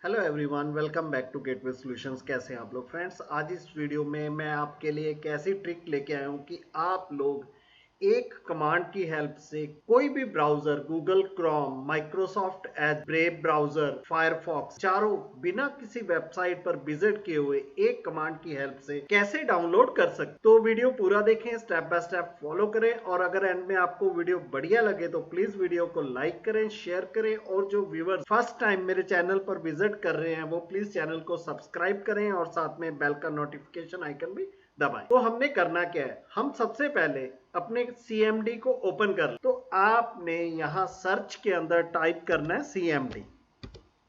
Hello everyone, welcome back to Gateway Solutions. कैसे हैं आप लोग फ्रेंड्स? आज इस वीडियो में मैं आपके लिए एक ऐसी ट्रिक लेके आया हूं कि आप लोग एक कमांड की हेल्प से कोई भी browser, Google Chrome, Microsoft Edge, brave browser, Firefox, चारों बिना किसी वेबसाइट पर विजिट किए हुए एक कमांड की हेल्प से कैसे डाउनलोड कर सकते। तो वीडियो पूरा देखें, स्टेप बाय स्टेप फॉलो करें और अगर एंड में आपको वीडियो बढ़िया लगे तो प्लीज वीडियो को लाइक करें, शेयर करें और जो व्यूअर्स फर्स्ट टाइम मेरे चैनल पर विजिट कर रहे हैं वो प्लीज चैनल को सब्सक्राइब करें और साथ में बेल का नोटिफिकेशन आइकन भी दबाएं। तो हमने करना क्या है, हम सबसे पहले अपने CMD को ओपन कर, तो आपने यहां सर्च के अंदर टाइप करना है CMD।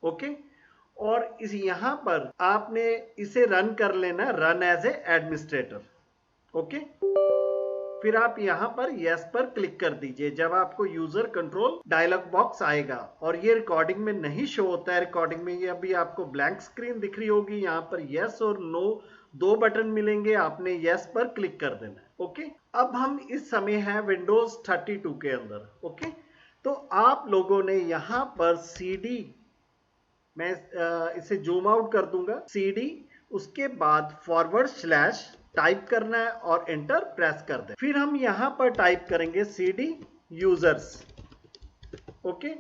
ओके, और इस यहां पर आपने इसे रन कर लेना, run as a administrator. Okay, फिर आप यहां पर यस पर क्लिक कर दीजिए। जब आपको यूजर कंट्रोल डायलॉग बॉक्स आएगा और ये रिकॉर्डिंग में नहीं शो होता है, रिकॉर्डिंग में ये अभी आपको ब्लैंक स्क्रीन दिख रही होगी, यहां पर यस और नो दो बटन मिलेंगे, आपने यस पर क्लिक कर देना है। ओके, अब हम इस समय हैं विंडोज 32 के अंदर। ओके, तो आप लोगों ने यहां पर CD, मैं इसे जूम आउट कर दूंगा, CD, उसके बाद फॉरवर्ड / टाइप करना है और एंटर प्रेस कर दें। फिर हम यहां पर टाइप करेंगे CD यूजर्स। ओके,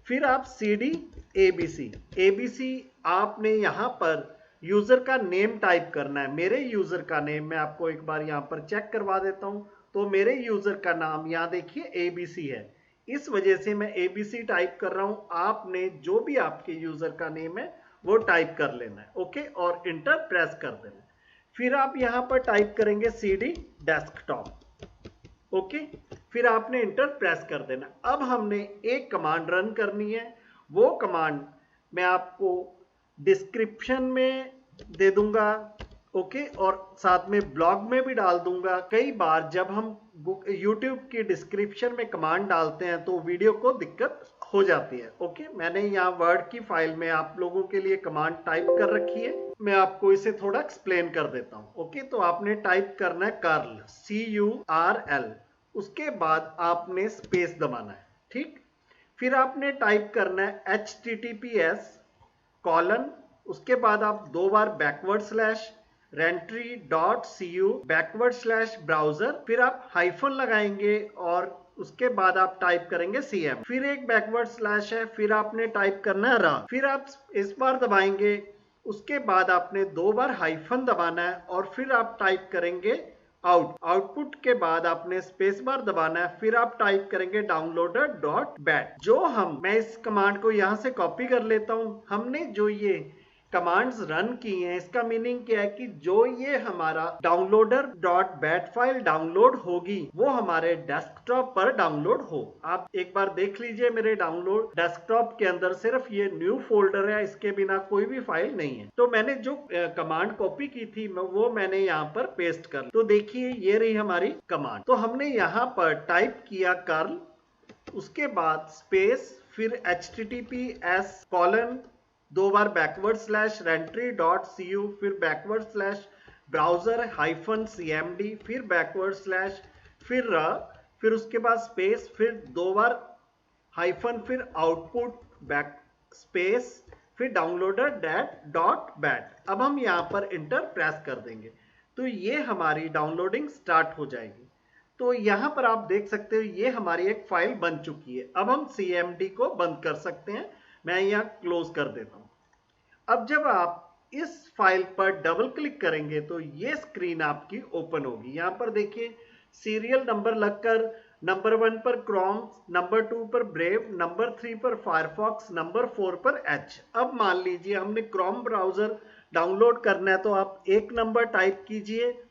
फिर आप CD ABC आपने यहां पर यूजर का नेम टाइप करना है। मेरे यूजर का नेम मैं आपको एक बार यहां पर चेक करवा देता हूं। तो मेरे यूजर का नाम यहां देखिए ABC है, इस वजह से मैं ABC टाइप कर रहा हूं। आपने जो भी आपके यूजर का नेम है वो टाइप कर लेना है। ओके, और इंटर प्रेस कर देना। फिर आप यहां पर टाइप करेंगे CD डेस्कटॉप। ओके, फिर आपने इंटर प्रेस कर देना। अब हमने एक कमांड रन करनी है, वो कमांड मैं आपको डिस्क्रिप्शन में दे दूंगा। ओके, और साथ में ब्लॉग में भी डाल दूंगा। कई बार जब हम YouTube की डिस्क्रिप्शन में कमांड डालते हैं तो वीडियो को दिक्कत हो जाती है। ओके, मैंने यहाँ वर्ड की फाइल में आप लोगों के लिए कमांड टाइप कर रखी है, मैं आपको इसे थोड़ा एक्सप्लेन कर देता हूँ। ओके, तो आपने टाइप करना है कर्ल, CURL, उसके बाद आपने स्पेस दबाना है। ठीक, फिर आपने टाइप करना है HTTPS कॉलन, उसके बाद आप दो बार बैकवर्ड स्लैश rentry.cu ब्राउजर, फिर आप हाइफन लगाएंगे और उसके बाद आप टाइप करेंगे CM, फिर एक बैकवर्ड स्लैश है, फिर आपने टाइप करना है रा, फिर आप इस बार दबाएंगे, उसके बाद आपने दो बार हाइफन दबाना है और फिर आप टाइप करेंगे आउटपुट के बाद आपने स्पेस बार दबाना है, फिर आप टाइप करेंगे downloader.bat। मैं इस कमांड को यहां से कॉपी कर लेता हूं। हमने जो ये कमांड्स रन की हैं, इसका मीनिंग क्या है कि जो ये हमारा downloader.bat फाइल डाउनलोड होगी वो हमारे डेस्कटॉप पर डाउनलोड हो। आप एक बार देख लीजिए, मेरे डाउनलोड डेस्कटॉप के अंदर सिर्फ ये न्यू फोल्डर है, इसके बिना कोई भी फाइल नहीं है। तो मैंने जो कमांड कॉपी की थी वो मैंने यहाँ पर पेस्ट कर, तो देखिए ये रही हमारी कमांड। तो हमने यहाँ पर टाइप किया कर्ल, उसके बाद स्पेस, फिर HTTPS कॉलन, दो बार बैकवर्ड स्लैश rentry.cu, फिर backward slash browser hyphen CMD, फिर बैकवर्ड स्लैश, फिर उसके बाद स्पेस, फिर दो बार हाइफन, फिर आउटपुट बैक स्पेस, फिर downloader.bat। अब हम यहां पर इंटर प्रेस कर देंगे तो ये हमारी डाउनलोडिंग स्टार्ट हो जाएगी। तो यहां पर आप देख सकते हो ये हमारी एक फाइल बन चुकी है। अब हम CMD को बंद कर सकते हैं, मैं यहां क्लोज कर देता हूं। अब जब आप इस फाइल पर डबल क्लिक करेंगे तो ये स्क्रीन आपकी ओपन होगी। यहां पर देखिए सीरियल नंबर लगकर नंबर 1 पर क्रोम, नंबर 2 पर ब्रेव, नंबर 3 पर फायरफॉक्स, नंबर 4 पर एच। अब मान लीजिए हमने क्रोम ब्राउजर डाउनलोड करना है तो आप एक नंबर टाइप कीजिए,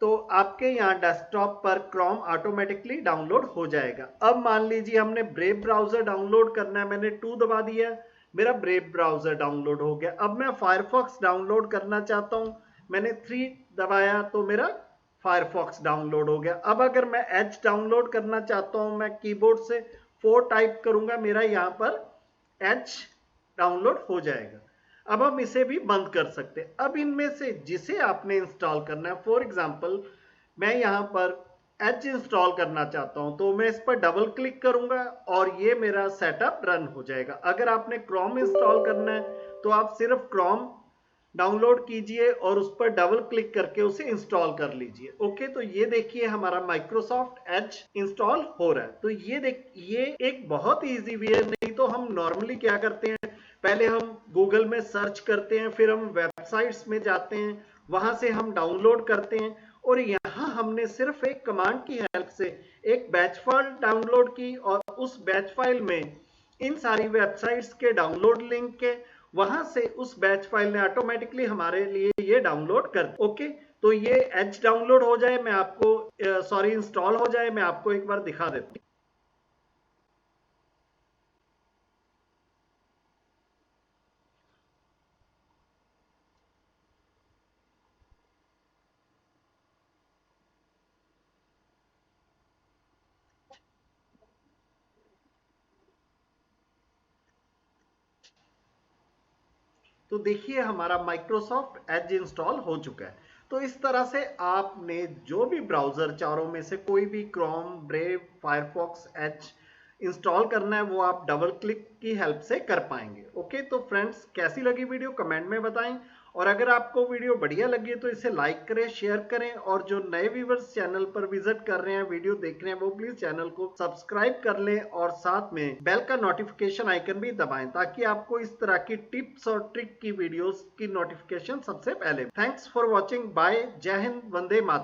तो आपके यहाँ डेस्कटॉप पर क्रोम ऑटोमेटिकली डाउनलोड हो जाएगा। अब मान लीजिए हमने ब्रेव ब्राउजर डाउनलोड करना है, मैंने 2 दबा दिया, मेरा ब्रेव ब्राउजर डाउनलोड हो गया। अब मैं फायरफॉक्स डाउनलोड करना चाहता हूं, मैंने 3 दबाया तो मेरा फायरफॉक्स डाउनलोड हो गया। अब अगर मैं एच डाउनलोड करना चाहता हूं, मैं कीबोर्ड से 4 टाइप करूंगा, मेरा यहां पर एच डाउनलोड हो जाएगा। अब हम इसे भी बंद कर सकते हैं। अब इनमें से जिसे आपने इंस्टॉल करना है, फॉर एग्जांपल मैं यहां पर एज इंस्टॉल करना चाहता हूं तो मैं इस पर डबल क्लिक करूंगा और ये मेरा सेटअप रन हो जाएगा। अगर आपने क्रोम इंस्टॉल करना है तो आप सिर्फ क्रोम डाउनलोड कीजिए और उस पर डबल क्लिक करके उसे इंस्टॉल कर लीजिए। ओके, तो ये देखिए हमारा माइक्रोसॉफ्ट एज इंस्टॉल हो रहा है। तो ये एक बहुत इजी वे है। नहीं तो हम नॉर्मली क्या करते हैं, पहले हम गूगल में सर्च करते हैं, फिर हम वेबसाइट्स में जाते हैं, वहां से हम डाउनलोड करते हैं, और यहाँ हमने सिर्फ एक कमांड की हेल्प से एक बैच फाइल डाउनलोड की और उस बैच फाइल में इन सारी वेबसाइट्स के डाउनलोड लिंक के वहां से उस बैच फाइल ने ऑटोमेटिकली हमारे लिए ये डाउनलोड कर। ओके, तो ये एज डाउनलोड हो जाए, मैं आपको सॉरी इंस्टॉल हो जाए, मैं आपको एक बार दिखा देता हूँ। तो देखिए हमारा माइक्रोसॉफ्ट एज इंस्टॉल हो चुका है। तो इस तरह से आपने जो भी ब्राउजर चारों में से कोई भी Chrome, Brave, Firefox, Edge install करना है वो आप डबल क्लिक की हेल्प से कर पाएंगे। ओके, तो फ्रेंड्स कैसी लगी वीडियो कमेंट में बताएं, और अगर आपको वीडियो बढ़िया लगी तो इसे लाइक करें, शेयर करें, और जो नए व्यूवर्स चैनल पर विजिट कर रहे हैं, वीडियो देख रहे हैं, वो प्लीज चैनल को सब्सक्राइब कर लें और साथ में बेल का नोटिफिकेशन आइकन भी दबाएं ताकि आपको इस तरह की टिप्स और ट्रिक की वीडियोस की नोटिफिकेशन सबसे पहले। थैंक्स फॉर वॉचिंग, बाय, जय हिंद, वंदे मातरम।